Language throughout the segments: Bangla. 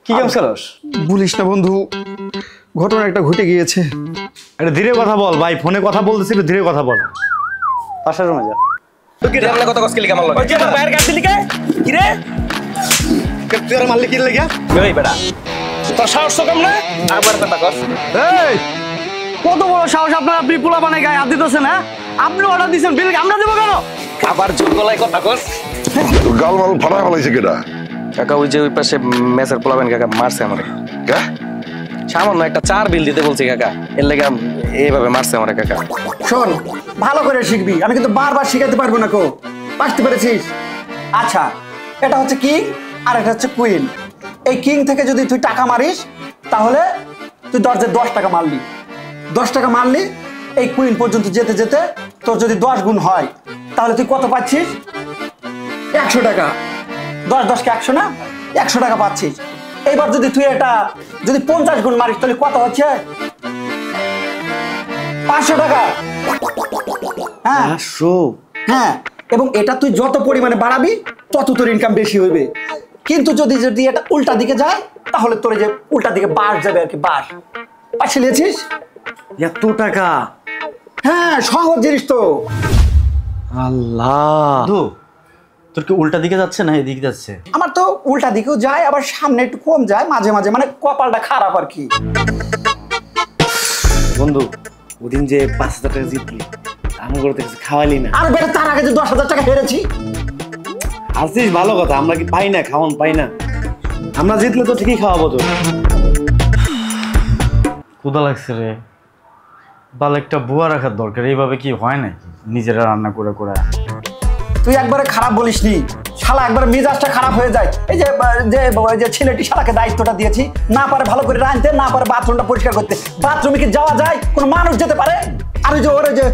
কি কাম চালাস? বলিস না বন্ধু, ঘটনা একটা ঘটে গিয়েছে। একটা ধীরে কথা বল ভাই, ফোনে কথা বলতেছি, একটু ধীরে কথা বল। পাশের রুমে যা। তুই আমলে কত কষ্ট লিখা মারলো ওই যে আমার বাইরে গাছ দিলি কে কি রে তুই আর মারলি কি লাগা? ওই বেটা তোর সাহস কম না আবার কথা কস। এই কত বড় সাহস আপনার, আপনি পোলা বানায় গায়ে হাত দিতেছেন? হ্যাঁ, আপনি অর্ডার দিয়েছেন, বিল আমরা দেবো কেন? আবার জোর গলায় কথা কস। তোর গাল মাল ফাটা ফেলাইছে কেডা? কাকা ওই যে ওই পাশে মেসের পোলাবেন কাকা মারছে আমারে। কে? সামান্য একটা 4 বিল দিতে বলছি কাকা, এর লেগে এইভাবে মারছে আমারে কাকা। শোন, ভালো করে শিখবি, আমি কিন্তু বারবার শিখাতে পারবো না। কো বুঝতে পেরেছিস? আচ্ছা, এটা হচ্ছে কিং আর এটা হচ্ছে কুইন। এই কিং থেকে যদি তুই টাকা মারিস তাহলে তুই 10 টাকা মারলি, 10 টাকা মারলি। এই কুইন পর্যন্ত যেতে যেতে তোর যদি 10 গুণ হয় তাহলে তুই কত পাচ্ছিস? 100 টাকা। 10 কে 100 না, 100 টাকা পাচ্ছিস। এইবার যদি তুই এটা যদি 50 গুণ মারিস তাহলে কত হচ্ছে? 500 টাকা। হ্যাঁ 500? হ্যাঁ, এবং এটা তুই যত পরিমাণে বাড়াবি তত তোর ইনকাম বেশি হবে। কিন্তু যদি যদি এটা উল্টা দিকে যায় তাহলে তোর যে উল্টা দিকে বাস যাবে আর কি, বাস পাশে লিয়েছিস। এত টাকা? হ্যাঁ, সহজ জিনিস তো। আল্লাহ, তোর কি উল্টা দিকে যাচ্ছে না এদিকে যাচ্ছে? আমার তো উল্টা দিকেও যায়, আবার সামনে একটু কম যায় মাঝে মাঝে, মানে কপালটা খারাপ আর কি। বন্ধু, ওদিন যে 5,000 টাকা জিতলি, আমি করে কিছু খাওয়ালি না। আর বেটা, তার আগে যে 10,000 টাকা হেরেছি। আসছিস ভালো কথা, আমরা কি পাই না, খাওয়ান পাই না? আমরা জিতলে তো ঠিকই খাওয়াবো তো। ক্ষুধা লাগছে রে, ভালো একটা বুয়া রাখার দরকার। এইভাবে কি হয় নাকি নিজেরা রান্না করে করে? তুই একবারে খারাপ বলিসনি শালা, একবার মেজাজটা খারাপ হয়ে যায়। এই যে যে ছেলেটি শালাকে দায়িত্বটা দিয়েছি, না পারে ভালো করে রাঁধতে, না পারে বাথরুমটা পরিষ্কার করতে। বাথরুমে কি যাওয়া যায়? কোনো মানুষ যেতে পারে? আর ওই যে ওর যে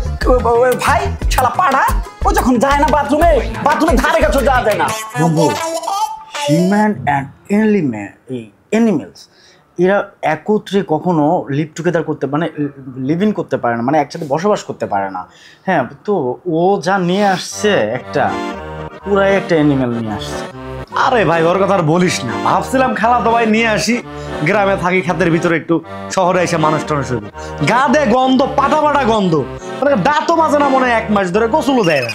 ভাই শালা পাড়া, ও যখন যায় না বাথরুমে, বাথরুমের ধারে কাছে যাওয়া যায় না। বন্ধু, হিউম্যান অ্যান্ড অ্যানিমেলস এরা একত্রে কখনো লিভ টুগেদার করতে, মানে লিভ ইন করতে পারে না, মানে একসাথে বসবাস করতে পারে না। হ্যাঁ, তো ও যা নিয়ে আসছে একটা পুরাই একটা অ্যানিমেল নিয়ে আসছে। আরে ভাই, ওর কথা আর বলিস না। ভাবছিলাম খালাতো ভাই নিয়ে আসি, গ্রামে থাকি, খাতের ভিতরে একটু শহরে এসে মানুষ টানুষ হইব। গা দে গন্ধ, পাটা পাটা গন্ধ, মানে দাঁতও মাজে না মনে হয় 1 মাস ধরে, গোসলও দেয় না।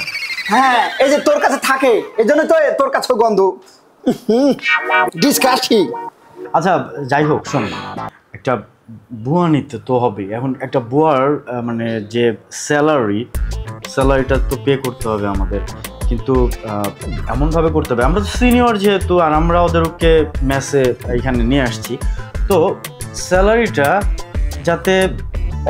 হ্যাঁ, এই যে তোর কাছে থাকে, এই জন্য তো তোর কাছেও গন্ধ। ডিসকাস্টিং। আচ্ছা যাই হোক, শোন, একটা বুয়া নিতে তো হবে। এখন একটা বুয়ার মানে যে স্যালারিটা তো পে করতে হবে আমাদের, কিন্তু এমনভাবে করতে হবে, আমরা তো সিনিয়র যেহেতু, আর আমরা ওদেরকে মেসে এইখানে নিয়ে আসছি, তো স্যালারিটা যাতে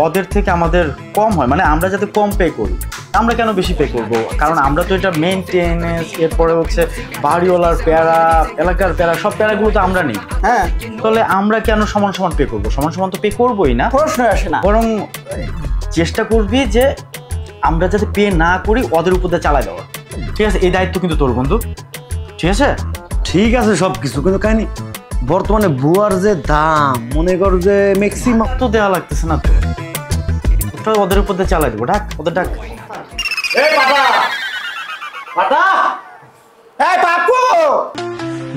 ওদের থেকে আমাদের কম হয়, মানে আমরা যাতে কম পে করি। আমরা কেন বেশি পে করবো? কারণ আমরা তো এটা মেইনটেনেন্স, এরপরে হচ্ছে বাড়িওয়ালার প্যারা, এলাকার প্যারা, সব প্যারাগুলো তো আমরা নিই। হ্যাঁ, তাহলে আমরা কেন সমান সমান পে করবো? সমান সমান তো পে করবোই না, প্রশ্ন আসে না। বরং চেষ্টা করবি যে আমরা যাতে পে না করি, ওদের উপর দিয়ে চালাই দেওয়া। ঠিক আছে? এই দায়িত্ব কিন্তু তোর বন্ধু। ঠিক আছে? ঠিক আছে সব কিছু, কিন্তু কাহিনি বর্তমানে বুয়ার যে দাম, মনে কর যে ম্যাক্সিমাম তো দেওয়া লাগতেছে না, তো ওদের উপর দিয়ে চালাই দেবো। ডাক ওদের, ডাক।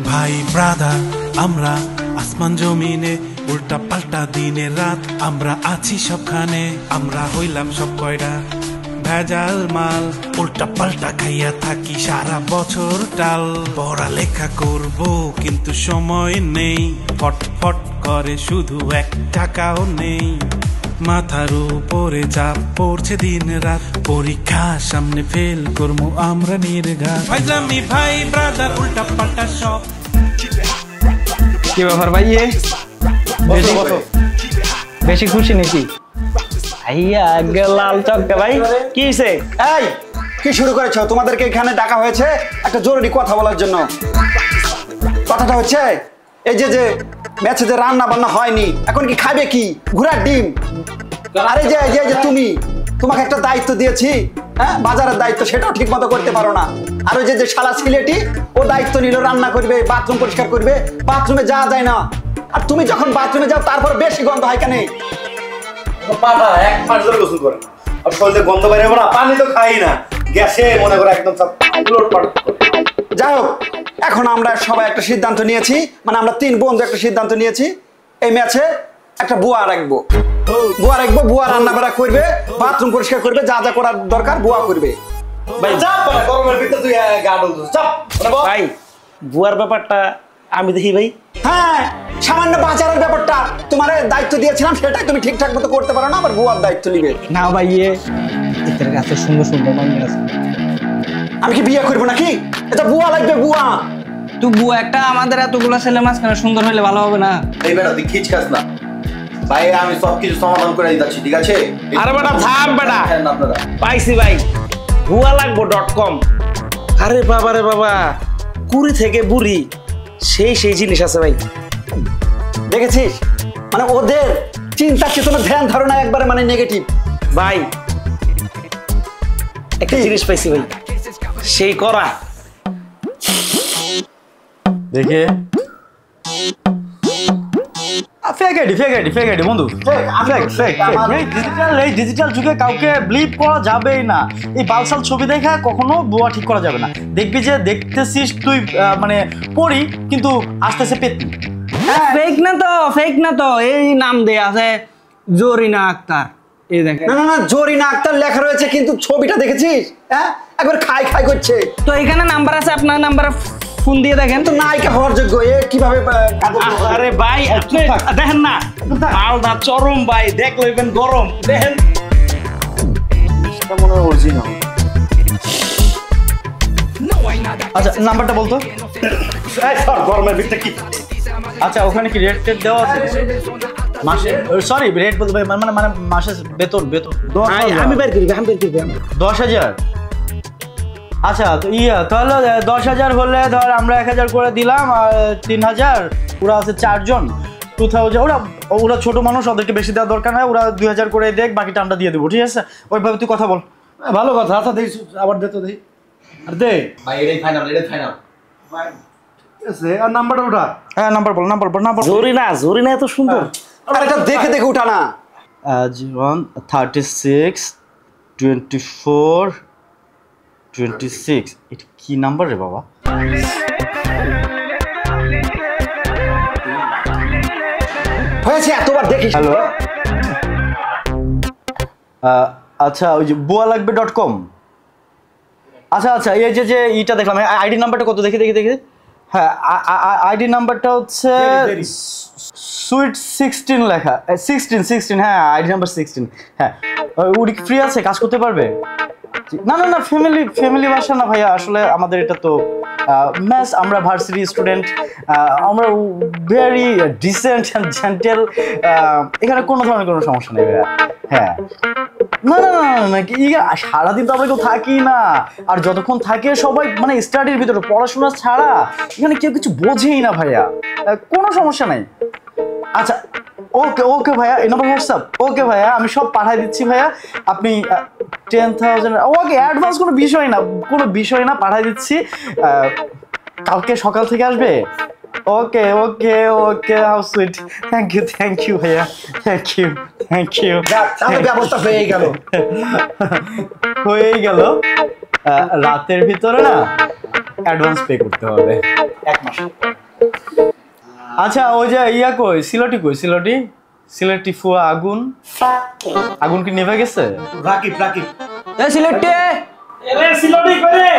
ভাই ব্রাদার, আমরা আসমান জমিনে, উল্টা পাল্টা দিনে রাত, আমরা আছি সবখানে। আমরা হইলাম সব কয়টা ভেজাল মাল, উল্টা পাল্টা খাইয়া থাকি সারা বছর টাল। পড়ালেখা করব কিন্তু সময় নেই, ফটফট করে শুধু 1 টাকাও নেই। মাথার উপরে চাপ পড়ছে দিন রাত, পরীক্ষা সামনে ফেল করবো আমরা নির্ঘাত। ভাইজামি ভাই ব্রাদার, উল্টা পাল্টা সব। কি ব্যাপার ভাই, বেশি খুশি নাকি? আইয়া লাল চক্কা ভাই, কি হয়েছে? এই কি শুরু করেছো? তোমাদেরকে এখানে ডাকা হয়েছে একটা জরুরি কথা বলার জন্য। কথাটা হচ্ছে এই যে যে ম্যাচে যে রান্না বান্না হয়নি, এখন কি খাবে কি? ঘোড়ার ডিম? আরে যে যে তুমি, তোমাকে একটা দায়িত্ব দিয়েছি, হ্যাঁ, বাজারের দায়িত্ব, সেটাও ঠিক মতো করতে পারো না। আর ওই যে শালা ছেলেটি, ও দায়িত্ব নিল রান্না করবে, বাথরুম পরিষ্কার করবে, বাথরুমে যাওয়া যায় না। আর তুমি যখন বাথরুমে যাও তারপর বেশি গন্ধ হয় কেন? পাটা 1 মাস ধরে গোসল করে না, আর শরীরে গন্ধ বাইরে না, পানি তো খাই না, গ্যাসে মনে করে একদম সব উলট পালট। যাই হোক, এখন আমরা সবাই একটা সিদ্ধান্ত নিয়েছি, মানে আমরা 3 বন্ধু একটা সিদ্ধান্ত নিয়েছি, এই ম্যাচে একটা বুয়া রাখবো। বুয়া রান্না বাড়া করবে, বাথরুম পরিষ্কার করবে, যা যা করার দরকার বুয়া করবে। ভাই ভাই বুয়ার ব্যাপারটা আমি দেখি ভাই। হ্যাঁ, সামান্য বাজারের ব্যাপারটা তোমার দায়িত্ব দিয়েছিলাম, সেটাই তুমি ঠিকঠাক মতো করতে পারো না, আবার বুয়ার দায়িত্ব নিবে। না ভাই এদের কাছে সুন্দর সুন্দর মানুষ আছে। আমি কি বিয়ে করবো নাকি? এটা বুয়া লাগবে, বুয়া। তুই বুয়া একটা, আমাদের এতগুলো ছেলে মাঝখানে সুন্দর হইলে ভালো হবে না? এই বেটা তুই খিচখাস না ভাই, আমি সবকিছু সমাধান করে দিচ্ছি, ঠিক আছে? আরে বেটা থাম বেটা, আপনারা পাইছি ভাই, ভুয়ালাগবো.com। আরে বাবা রে বাবা, কুড়ি থেকে বুড়ি সেই জিনিস আছে ভাই। দেখেছিস, মানে ওদের চিন্তা চেতনা ধ্যান ধারণা একবারে মানে নেগেটিভ। ভাই একটা জিনিস পাইছি ভাই, সেই করা দেখে ফেক আইডি বন্ধু, এই ডিজিটাল যুগে কাউকে ব্লিপ করা যাবেই না। এই বালসাল ছবি দেখা কখনো বুয়া ঠিক করা যাবে না। দেখবি যে দেখতেছিস তুই মানে পড়ি, কিন্তু আসতেছে পেতনি। ফেক না তো এই নাম দেয়া আছে জরিনা আক্তার। এই দেখেন, না জরিনা আক্তার লেখা রয়েছে, কিন্তু ছবিটা দেখেছিস? হ্যাঁ, একবার খাই করছে। তো এখানে নাম্বার আছে, আপনার নাম্বারে ফোন দিয়ে দেখেন তো নায়িকা হওয়ার যোগ্য, এ কিভাবে আরে ভাই দেখেন না, মালদা চরম ভাই, দেখ লইবেন গরম, দেখেন মনে হয় অরিজিনাল। আচ্ছা নাম্বারটা বলতো। গরমের ভিতরে কি? আচ্ছা ওখানে কি রেট দেওয়া আছে মাসে? সরি রেট বলতে মানে মানে মাসে বেতন 10,000 আমি বের করি 10,000। আচ্ছা তো তাহলে 10,000 হলে ধর আমরা 1,000 করে দিলাম, আর 3,000, ওরা আছে 4 জন, 2,000। ওরা ছোট মানুষ, ওদেরকে বেশি দেওয়ার দরকার নাই, ওরা 2,000 করে দেখ, বাকিটা আমরা দিয়ে দেবো, ঠিক আছে? ওইভাবে তুই কথা বল। ভালো কথা। আচ্ছা দেই, আবার দে তো দেই, আর দে ভাই এটাই ফাইনাল। ঠিক আছে। আর নাম্বারটা উঠা। হ্যাঁ নাম্বার বল। জরিনা এত সুন্দর। আর এটা দেখে উঠা না। 36 24 26। এটা কি নাম্বার রে বাবা? হয়েছে, এতবার দেখিস। হ্যালো, আচ্ছা ওই যে bualagbe.com। আচ্ছা এই যে ইটা দেখলাম, আইডি নাম্বারটা কত? দেখি। হ্যাঁ আইডি নাম্বারটা হচ্ছে সুইট 16 লেখা, 16। হ্যাঁ আইডি নাম্বার 16। হ্যাঁ উনি ফ্রি আছে, কাজ করতে পারবে? না ফ্যামিলি বাসা না ভাইয়া, আসলে আমাদের এটা তো ম্যাচ, আমরা ভার্সিটি স্টুডেন্ট, আমরা ভেরি ডিসেন্ট অ্যান্ড জেন্টেল, এখানে কোনো ধরনের কোনো সমস্যা নেই ভাইয়া। হ্যাঁ না কি সারাদিন তো আমরা কেউ থাকি না, আর যতক্ষণ থাকে সবাই মানে স্টাডির ভিতরে, পড়াশোনা ছাড়া এখানে কেউ কিছু বোঝেই না ভাইয়া, কোনো সমস্যা নাই। আচ্ছা ওকে ভাইয়া, এই নম্বর হোয়াটসঅ্যাপ? ওকে ভাইয়া, আমি সব পাঠিয়ে দিচ্ছি ভাইয়া, আপনি 10,000 ওকে অ্যাডভান্স, কোনো বিষয় না, পাঠিয়ে দিচ্ছি। কালকে সকাল থেকে আসবে? Okay how sweet, thank you ভাইয়া, থ্যাংক ইউ। তাহলে ব্যবস্থা হয়ে গেল। রাতের ভিতরে না অ্যাডভান্স পে করতে হবে 1 মাস। আচ্ছা ওই যে কই সিলেটি ফুয়া আগুন কি নেভে গেছে? রাকিব সিলেটি করে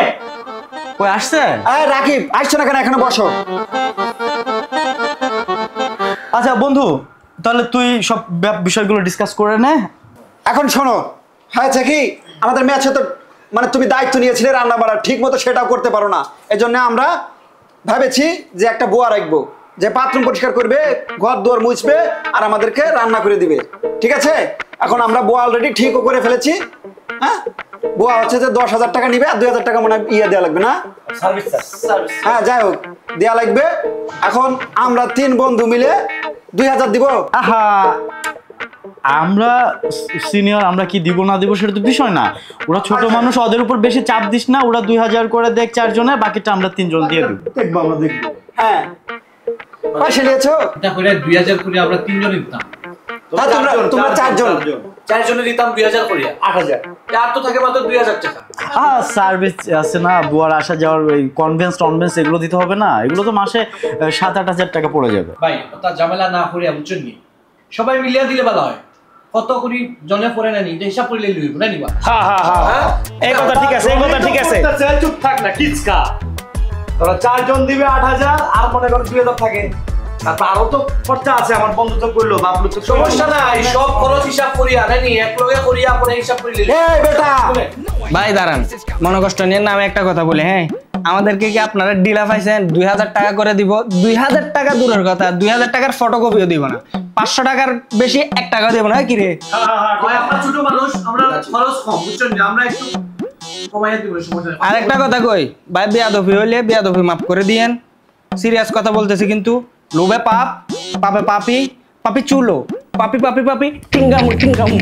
কই আসছে? রাকিব আসছো না কেন? এখানে বসো। আচ্ছা বন্ধু, তাহলে তুই সব বিষয়গুলো ডিসকাস করে নে। এখন শোনো, হয়েছে কি, আমাদের ম্যাচে তো মানে তুমি দায়িত্ব নিয়েছিলে রান্না বাড়ার, ঠিক মতো সেটাও করতে পারো না। এই জন্য আমরা ভেবেছি যে একটা বুয়া রাখবো, যে বাথরুম পরিষ্কার করবে, ঘর দুয়ার মুছবে, আর আমাদেরকে রান্না করে দিবে, ঠিক আছে? এখন আমরা বুয়া অলরেডি ঠিকও করে ফেলেছি। হ্যাঁ, বুয়া হচ্ছে যে 10,000 টাকা নিবে, আর 2,000 টাকা মনে হয় দেওয়া লাগবে না? হ্যাঁ যাই হোক, দেওয়া লাগবে। এখন আমরা 3 বন্ধু মিলে 2,000 দিব। আহা, আমরা সিনিয়র, আমরা কি দিব না দিব সেটা তো বিষয় না, ওরা ছোট মানুষ, ওদের উপর বেশি চাপ দিস না। ওরা 2,000 করে দেখ 4 জনের, বাকিটা আমরা 3 জন দিয়ে দেবো। দেখবো, আমরা দেখবো। হ্যাঁ পয়সা নিয়েছো? এটা করে 2,000 করে আমরা 3 জন দিতাম। তোমরা 4 জন, চারজনে দিতাম 2000 করিয়া 8000 আর তো থাকে মাত্র 2000 টাকা। সার্ভিস আছে না, বুয়ার আসা যাওয়ার ওই কনভেন্স এগুলো দিতে হবে না, এগুলো তো মাসে 7-8 হাজার টাকা পড়ে যাবে। ভাই ওটা ঝামেলা না করিয়া বুঝছেন নি, সবাই মিলিয়া দিলে ভালো হয়। কত করি জনে পড়ে না নি এটা হিসাব করে লইব না নিবা। হ্যাঁ হ্যাঁ হ্যাঁ এই কথা ঠিক আছে, এই কথা ঠিক আছে। চুপ থাক না কিচকা, তোরা 4 জন দিবে 8000 আর মনে কর 2000 থাকে, তারপর আরো তো খরচা আছে। আমার বন্ধু তো করলো বাবলু তো সমস্যা নাই, সব খরচ হিসাব করিয়া নানি এক লগে করিয়া পরে হিসাব করে লইলে। এই বেটা ভাই দাঁড়ান, মনে কষ্ট নিয়ে না, আমি একটা কথা বলি। হ্যাঁ, আমাদেরকে কি আপনারা ডিলা পাইছেন 2000 টাকা করে দিব? 2000 টাকা দূরের কথা, 2000 টাকার ফটোকপিও দিব না, 500 টাকার বেশি 1 টাকা দিব না। কি রে ভাই আমরা ছোট মানুষ, আমরা খরচ কম বুঝছেন না, আমরা একটু কমাইয়া দিব, সমস্যা নাই। আরেকটা কথা কই ভাই, বেয়াদবি হইলে বেয়াদবি মাফ করে দিয়েন, সিরিয়াস কথা বলতেছি কিন্তু। লোভে পাপ, পাপে পাপি, পাপি চুলো, পাপি পাপি পাপি টিঙ্গামু টিঙ্গামু।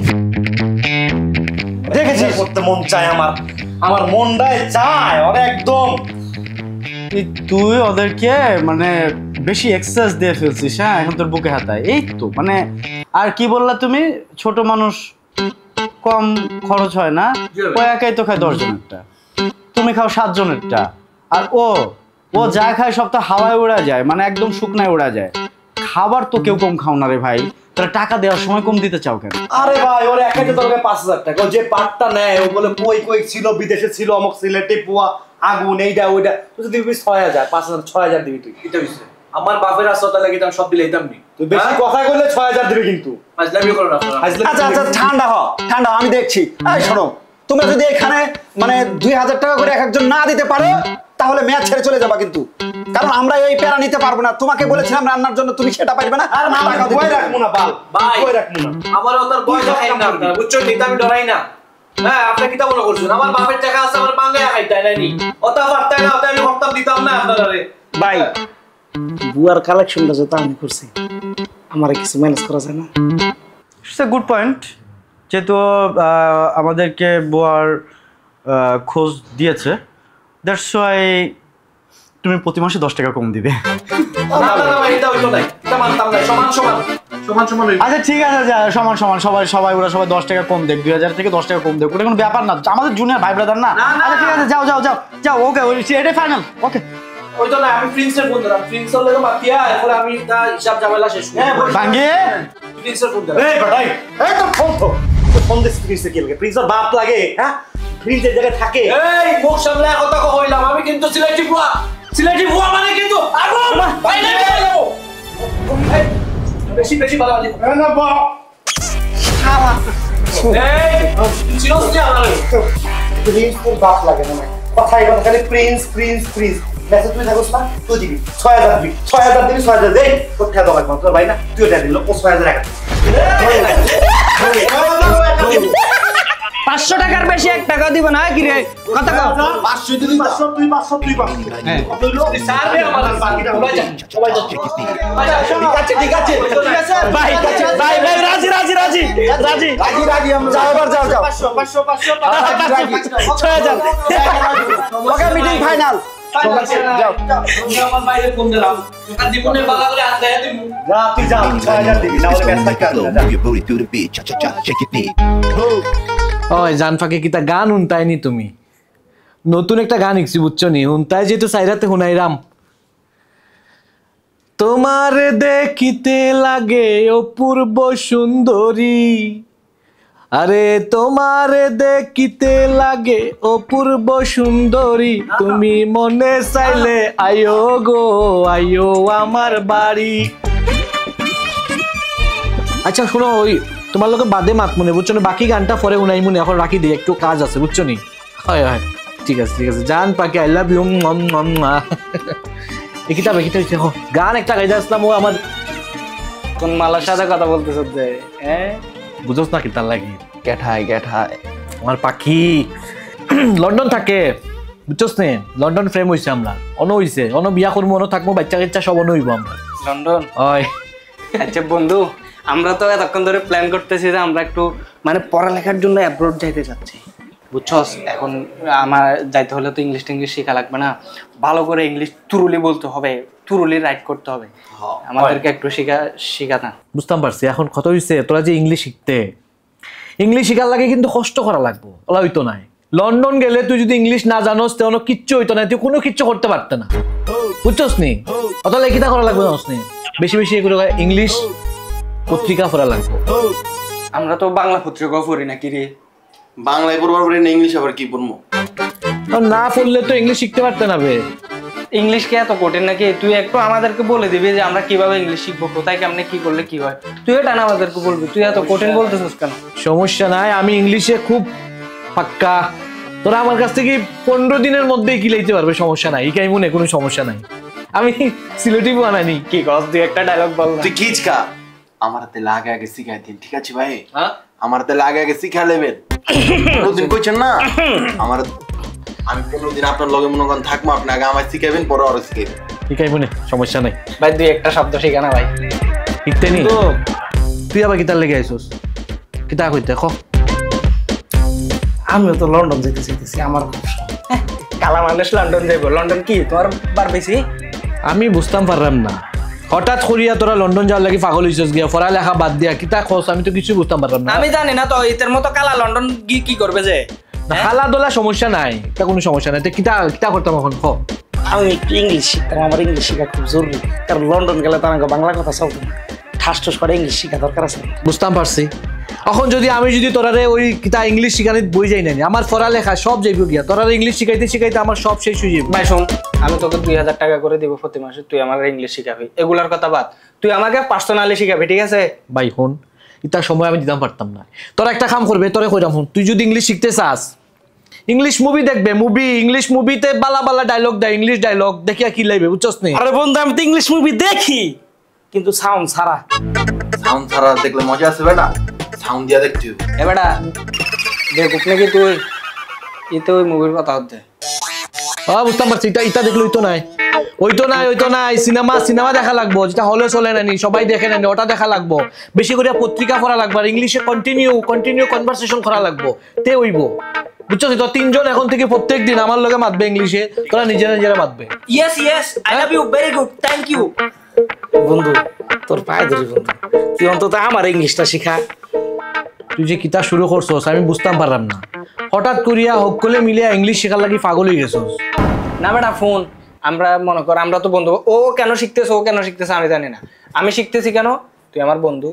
দেখেছিস করতে মন চায় আমার মনটাই চায় ওরে একদম। তুই ওদেরকে মানে বেশি এক্সেস দিয়ে ফেলছিস। হ্যাঁ, এখন তোর বুকে হাতায় এই তো মানে। আর কি বললা তুমি, ছোট মানুষ কম খরচ হয় না, ও একাই তো খায় 10 জনেরটা, তুমি খাও 7 জনেরটা, আর ও যা খায় সব তো হাওয়ায় উড়া যায়, মানে একদম শুকনায় উড়া যায়। খাবার তো কেউ কম খাও না রে ভাই, তাহলে টাকা দেওয়ার সময় কম দিতে চাও কেন? আরে ভাই ওরে একাই তো দরকার 5000 টাকা। ও যে পাটটা নেয় ও বলে কই ছিল, বিদেশে ছিল, অমুক সিলেটে পুয়া আগুন এইটা ওইটা, তুই যদি দিবি 6000, 5000 6000 দিবি তুই। এটা হইছে আমার বাপের হাসপাতালে লাগিতাম সব দিলে দিতাম নি। তুই বেশি কথা কইলে 6000 দিবি কিন্তু। ফাজলামি করো না আপনারা। আচ্ছা আচ্ছা ঠান্ডা হ, ঠান্ডা হ, আমি দেখছি। এই শোনো, তোমরা যদি এখানে মানে 2000 টাকা করে এক একজন না দিতে পারো তাহলে ম্যাচ ছেড়ে চলে যাবা কিন্তু, কারণ আমরা এই প্যারা নিতে পারবো না। তোমাকে বলেছিলাম রান্নার জন্য, তুমি সেটা পারবে না। আর না টাকা দিতে বই পারবে না। রাখবো না বাল, ভাই বই রাখবো না। আমার ওটার বয় দেখাই না আপনারা বুঝছেন নি, আমি ডরাই না। হ্যাঁ আপনি কিটা মনে করছেন আমার বাপের টাকা আছে আমার বাংলায় খাইতাই নানি, ওটা পারতাই না, ওটা আমি হপ্তাহ দিতাম না আপনারা রে। ভাই বুয়ার কালেকশনটা যেটা আমি করছি, আমার কিছু ম্যানেজ করা যায় না? ইটস এ গুড পয়েন্ট, যেহেতু আমাদেরকে বুয়ার খোঁজ দিয়েছে, দ্যাটস ওয়াই তুমি প্রতি মাসে 10 টাকা কম দিবে। না না না ভাই এটা হইতো না, এটা মানতাম না। সমান সমান সমান সমান হইতো। আচ্ছা ঠিক আছে, সমান সমান সবাই ওরা সবাই 10 টাকা কম দেখ, 2000 থেকে 10 টাকা কম দেখ, ওটা কোনো ব্যাপার না, আমাদের জুনিয়র ভাই ব্রাদার না। আচ্ছা ঠিক আছে, যাও ওকে, এটাই ফাইনাল। ওকে হইতো না, আমি প্রিন্সের ফোন দিলাম, প্রিন্সের লগে মাতিয়া এরপর আমি তা হিসাব ঝামেলা শেষ করি। ভাঙ্গে প্রিন্সের ফোন দিলাম। এই বেটাই এই তো ফোন দিস প্রিন্সে কি লাগে? প্রিন্সের বাপ লাগে? হ্যাঁ, প্রিন্স এই জায়গায় থাকে। এই মুখ সামনে কথা কইলাম, আমি কিন্তু সিলেটি বুয়া মানে কিন্তু আগুন বাইরে চলে যাব। বেশি বেশি ভালো আছে না বা এই চিনোস না আমারে প্রিন্স তোর বাপ লাগে না, কথাই কথা খালি প্রিন্স প্রিন্স প্রিন্স। মেসেজ তুই থাকস না, তুই দিবি 6000 দিবি, 6000 দিবি, 6000 দেই তোর খেয়া দাও তোর ভাই না, তুই ওটা দিল ও 6000 টাকা। 500 টাকার বেশি 1 টাকা দিব না। কি রে কথা কও? 500 দিবি, 500 তুই 500 তুই 500। হ্যাঁ স্যার বে আমার বাকিটা সবাই যাচ্ছে। ঠিক আছে ভাই ভাই ভাই রাজি রাজি রাজি রাজি রাজি আমরা যাও, এবার যাও 500 6000। ওকে মিটিং ফাইনাল। আমার বাইরে ফোন দিলাম, আর জীবনে বালা করে আনতে দিমু। যা তুই যা 6000 দিবি, না হলে ম্যাচ থাকতে Go, move your booty through the beat, cha cha cha, shake your feet. ওই জান ফাঁকে কিতা গান হুনতাইনি তুমি? নতুন একটা গান ইকছি বুঝছো নি, হুনতাই যেহেতু সাইরাতে হুনাইরাম। তোমার দেখিতে লাগে অপূর্ব সুন্দরী, আরে তোমার দেখিতে লাগে অপূর্ব সুন্দরী, তুমি মনে চাইলে আয়ো গো আয়ো আমার বাড়ি। আচ্ছা শোনো, ওই তোমার লোকে বাদে মাত মনে বুঝছো না, বাকি গানটা পরে উনাই মনে এখন রাখি দিই, একটু কাজ আছে বুঝছো নি। হয় হয় ঠিক আছে জান পাখি আই লাভ ইউ। একিটা হচ্ছে গান একটা গাইতে আসলাম, ও আমার কোন মালার সাথে কথা বলতেছ যে? হ্যাঁ বুঝোস না কি তার লাগি গেঠায় আমার পাখি লন্ডন থাকে বুঝছোস নে, লন্ডন ফ্রেম হইছে আমরা, অন হইছে অন বিয়া করবো, অন থাকবো, বাচ্চা কাচ্চা সব অন হইব আমরা লন্ডন। ওই আচ্ছা বন্ধু, আমরা তো এতক্ষণ ধরে প্ল্যান করতেছি যে আমরা একটু মানে পড়ালেখার জন্য অ্যাব্রোড যাইতে চাচ্ছি বুঝছস। এখন আমার যাইতে হলে তো ইংলিশ শেখা লাগবে না, ভালো করে ইংলিশ তুরুলি বলতে হবে, তুরুলি রাইট করতে হবে, আমাদেরকে একটু শেখাতা। বুঝতাম পারছি। এখন কত হইছে তোরা যে ইংলিশ শিখতে ইংলিশ শিখার লাগে কিন্তু কষ্ট করা লাগবো, ওলা হইতো নাই। লন্ডন গেলে তুই যদি ইংলিশ না জানোস তেমন কিচ্ছু হইতো না, তুই কোনো কিচ্ছু করতে পারত না, বুঝছস নি? অত লেখিতা করা লাগবে জানোস নি? বেশি বেশি এগুলো ইংলিশ পত্রিকা পড়া লাগবে। আমরা তো বাংলা পত্রিকাও পড়ি না কি রে? বাংলায় পড়বার পরে ইংলিশ আবার কি পড়বো? না পড়লে তো ইংলিশ শিখতে পারতে না বে। ইংলিশ কি এত কঠিন নাকি? তুই একটু আমাদেরকে বলে দিবি যে আমরা কিভাবে ইংলিশ শিখবো, কোথায় কেমনে কি করলে কি হয়, তুই এটা না আমাদেরকে বলবি। তুই এত কঠিন বলতেছিস কেন? সমস্যা নাই, আমি ইংলিশে খুব পাক্কা। তোরা আমার কাছ থেকে 15 দিনের মধ্যেই কি লইতে পারবে, সমস্যা নাই। ইকাই মনে কোনো সমস্যা নাই, আমি সিলেটি বানানি। কি কস তুই একটা ডায়লগ বল না। তুই খিচকা আমার হাতে লাগে আগে শিখাই দিন, ঠিক আছে ভাই? আমার হাতে লাগে আগে শিখা নেবেন। কোনদিন কইছেন না আমার আমি 15 দিন আপনার লগে মনে করেন থাকবো, আপনি আগে আমায় শিখাবেন, পরে ওরা শিখাইবেন। ইকাই মনে সমস্যা নাই ভাই, তুই একটা শব্দ শিখা না ভাই। শিখতে নি তুই আবার কিতার লেগে আইসোস? কিতা কইতে ক? আমিও তো লন্ডন যেতে চাইতেছি, আমার খুব শখ। কালা মানুষ লন্ডন যাইবো, লন্ডন কি তোমার বার বেশি? আমি বুঝতাম পারলাম না, হঠাৎ করিয়া তোরা লন্ডন যাওয়ার লাগি পাগল হইছস গিয়া, পড়ালেখা বাদ দিয়া কিতা খোস, আমি তো কিছু বুঝতাম পারলাম না। আমি জানি না তো এর মতো কালা লন্ডন গিয়ে কি করবে যে? খালা দোলা সমস্যা নাই, তা কোনো সমস্যা নাই। কিতা কিতা করতাম এখন ক? আমি একটু ইংলিশ শিখতাম, আমার ইংলিশ শিখা খুব জরুরি, কারণ লন্ডন গেলে তার বাংলা কথা চলতো না, ঠাস ঠাস করে ইংলিশ শিখা দরকার আছে। বুঝতাম পারছি। এখন যদি আমি যদি তোরারে ওই কিতা ইংলিশ শিখানি বই যাই নাই, আমার পড়ালেখা সব যাইব গিয়া, তোরারে ইংলিশ শিখাইতে শিখাইতে আমার সব শেষ হয়ে যাবে। ভাই শোন, আমি তোকে 2000 টাকা করে দিব প্রতি মাসে, তুই আমার ইংলিশ শিখাবি। এগুলার কথা বাদ, তুই আমাকে পার্সোনালি শিখাবি, ঠিক আছে? ভাই হন, ইতার সময় আমি দিতাম পারতাম না। তোরা একটা কাম করবে, তোরে কইরাম হন, তুই যদি ইংলিশ শিখতে চাস ইংলিশ মুভি দেখবে, ইংলিশ মুভিতে বালা বালা ডায়লগ দেয়, ইংলিশ ডায়লগ দেখিয়া কি লাইবে, বুঝছস নি? আরে বন্ধু, আমি তো ইংলিশ মুভি দেখি কিন্তু সাউন্ড ছাড়া। সাউন্ড ছাড়া দেখলে মজা আছে বেটা, সাউন্ড দিয়া দেখতে হবে। এ বেটা দেখুক নাকি তুই? এতে ওই মুভির কথা হচ্ছে। বুঝতাম পারছি, ইটা দেখলে ওইতো নাই, সিনেমা দেখা লাগবো, যেটা হলে চলে নানি, সবাই দেখে নানি, ওটা দেখা লাগবো। বেশি করে পত্রিকা পড়া লাগবে, আর ইংলিশে কন্টিনিউ কনভারসেশন করা লাগবো, তে হইব, বুঝছস? তো 3 জন এখন থেকে প্রত্যেক দিন আমার লগে মাতবে ইংলিশে, তোরা নিজেরা মাতবে। Yes I love you, very good, thank you. বন্ধু তোর পায়ে ধরি বন্ধু, তুই অন্তত আমার ইংলিশটা শিখা। তুই যে কিতা শুরু করছস আমি বুঝতাম পারলাম না, হঠাৎ করিয়া সকলে মিলিয়া ইংলিশ শেখার লাগি পাগল হয়ে গেছস। না বেটা ফোন, আমরা মনে কর আমরা তো বন্ধু, ও কেন শিখতেছে আমি জানি না, আমি শিখতেছি কেন? তুই আমার বন্ধু,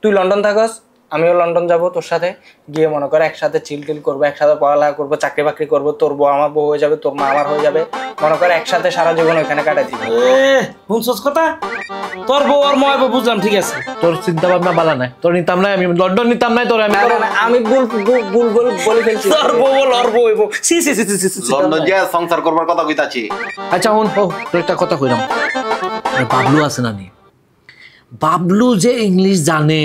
তুই লন্ডন থাকস, আমিও লন্ডন যাব তোর সাথে, গিয়ে মনে কর একসাথে চিল করবো, একসাথে পড়ালেখা করবো, চাকরি বাকরি করবো, তোর বউ আমার বউ হয়ে যাবে, তোর মা আমার হয়ে যাবে, মনে কর একসাথে সারা জীবন ওইখানে কাটাই দিবি। শুনছস কথা? তোর বউ আর ময় বউ বুঝলাম, ঠিক আছে, তোর চিন্তা ভাবনা বালা নাই, তোর নিতাম নাই, আমি লন্ডন নিতাম নাই, তোর আমি ভুল বলে ফেলছি। তোর বউ লর বউ হইব, সি লন্ডন যা সংসার করবার কথা কইতাছি। আচ্ছা হন, তোর একটা কথা কইলাম, বাবলু আছে না নি, বাবলু যে ইংলিশ জানে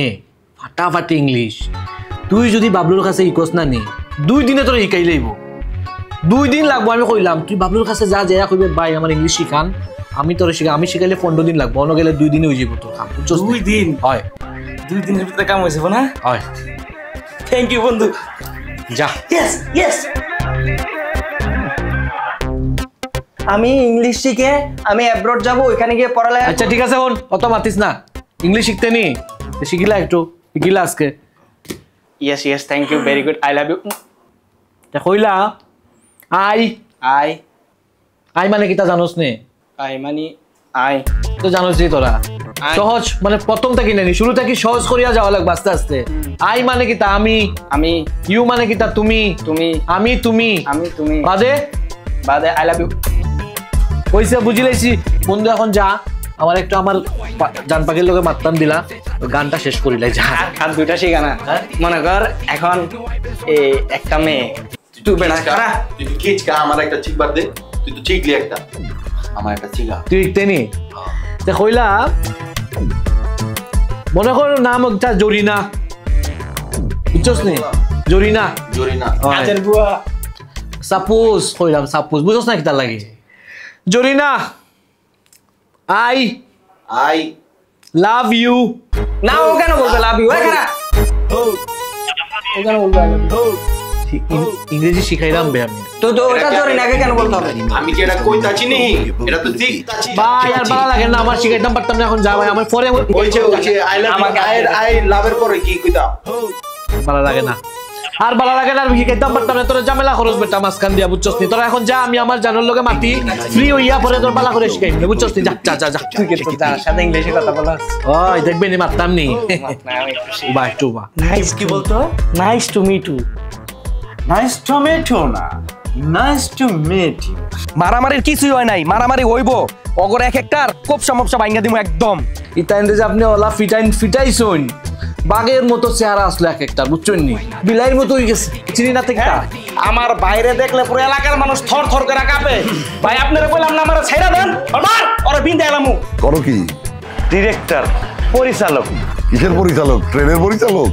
ফাটাফাটি ইংলিশ, তুই যদি বাবলুর কাছে ইকোস না নি 2 দিনে তোর শিখাই লইব, 2 দিন লাগবো। আমি কইলাম তুই বাবলুর কাছে যা কইবে, ভাই আমার ইংলিশ শিখান, আমি তোর আমি শিখাইলে 15 দিন লাগবো, অন্য গেলে 2 দিনে হয়ে যাবো তোর কাম। 2 দিন? হয়, 2 দিনের ভিতরে কাম হয়েছে না? হয়। থ্যাংক ইউ বন্ধু, যা। ইয়েস আমি ইংলিশ শিখে আমি অ্যাব্রড যাব, ওইখানে গিয়ে পড়ালেখা। আচ্ছা ঠিক আছে, হন অত মাতিস না, ইংলিশ শিখতে নি, শিখিলা একটু, শিখিলা আজকে। Yes thank you, very good, I love you. কইলা আই মানে কিতা জানোস নে? আই মানে আই তো জানোসই তোরা, সহজ মানে প্রথম থেকে নেনি, শুরু থেকে সহজ করিয়া যাওয়া লাগবে আস্তে আস্তে। আই মানে কিতা আমি, ইউ মানে কিতা তুমি, আমি তুমি, বাদে আই লাভ ইউ। কইছে বুঝি লাইছি বন্ধু, এখন যা, আমার একটু আমার জান পাখির লোকে মাত্তাম দিলা, গানটা শেষ করিলাই, যা। আর 2টা শিখা না, মনে কর এখন একটা মেয়ে, তুই বেড়া তুই খিচকা আমার একটা চিকবার দে, তুই তো চিকলি একটা, আমার একটা চিকা, তুই ইকতে নি কইলা, মনে কর নাম একটা জরিনা, বুঝছস নি? জরিনা আজের বুয়া, সাপোজ কইলাম, সাপোজ বুঝছস না কিতা লাগে? Zarina I love you. না ও কেন বলবে লাভ ইউ? ও কেন বলবে ইংরেজি শিখাইলাম বে আমি, তো ওটা জরিনাকে কেন বলতে হবে? আমি কি এটা কইতাছি নি, এটা তো শিখতাছি ভাই। আর ভালো লাগে না, আমার শিখাইতাম পারতাম না, এখন যা ভাই আমার পরে আই লাভ এর পরে কি কইতাম? ভালো লাগে না আর ভালো লাগে না আর শিখাইতাম পারতাম না তোর ঝামেলা খরচ বেটা মাঝখান দিয়া বুঝছস নি তোরা এখন যা আমি আমার জানার লগে মাতি ফ্রি হইয়া পরে তোর বালা করে শিখাইম না বুঝছস নি যা যা যা যা তুই কি তোর তার সাথে ইংলিশে কথা বলাস? ওই দেখবে নি মারতাম নি বাই টু বা নাইস কি বলতো nice to meet you. Nice tomato না নাইস টু মিট ইউ মারামারির কিছুই হয় নাই মারামারি হইব অগর এক একটার কোপ সমস্যা ভাঙ্গা দিমু একদম ইতাইন্দে যে আপনি ওলা ফিটাইছুন বাঘের মতো চেহারা আসলো এক একটা বুঝছেন নি বিলাইয়ের মতো হয়ে গেছে চিনি না থেকে আমার বাইরে দেখলে পুরো এলাকার মানুষ থর থর করে কাঁপে ভাই আপনারা বললাম না আমার ছাইরা দেন আমার ওরে বিন্দা এলামু করো কি? ডিরেক্টর পরিচালক কিসের পরিচালক? ট্রেনের পরিচালক?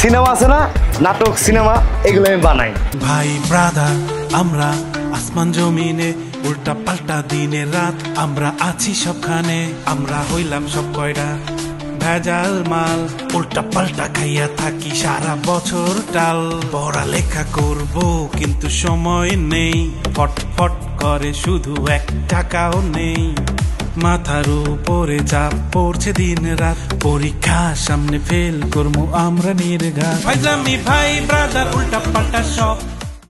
সিনেমা আছে না নাটক সিনেমা এগুলো আমি বানাই ভাই ব্রাদার আমরা আসমান জমিনে উল্টা পাল্টা দিনে রাত আমরা আছি সবখানে আমরা হইলাম সব কয়টা ভেজাল মাল উল্টা পাল্টা খাইয়া থাকি সারা বছর টাল পড়ালেখা করব কিন্তু সময় নেই ফটফট করে শুধু 1 টাকাও নেই মাথার উপরে চাপ পড়ছে দিন রাত পরীক্ষা সামনে ফেল করবো আমরা নির্ঘাত ভাই ব্রাদার উল্টা পাল্টা সব